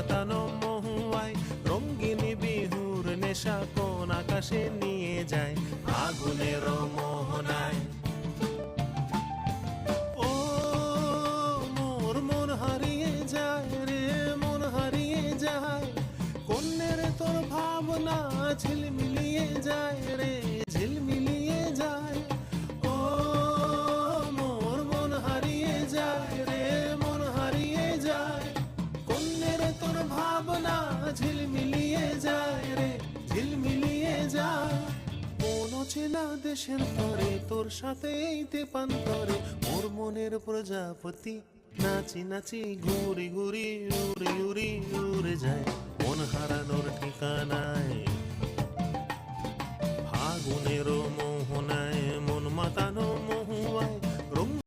মাতানো মহুয়ায় রঙ্গিন বিহুর নেশা কোন আকাশে নিয়ে যায় আগুনের মোহনায়। ও মোর মন হারিয়ে যায় রে, মন হারিয়ে যায়, কন্যের তোর ভাবনা ঝিলমিলিয়ে যায় রে, ঝিলমিলিয়ে যায়। ও মোর মন হারিয়ে যায় রে, মন হারিয়ে যায়, কন্যের তোর ভাবনা ঝিলমিলিয়ে যায় রে, ঝিলমিলিয়ে যায়। কোন চেনা দেশের তরে তোর সাথে এই তেপান্তরে মোর মনের প্রজাপতি নাচি নাচি ঘুরি ঘুরি উড়ি উড়ি উড়ে যায় মন হারানোর ঠিকানায়। ফাগুনের মোহনায় মন মাতা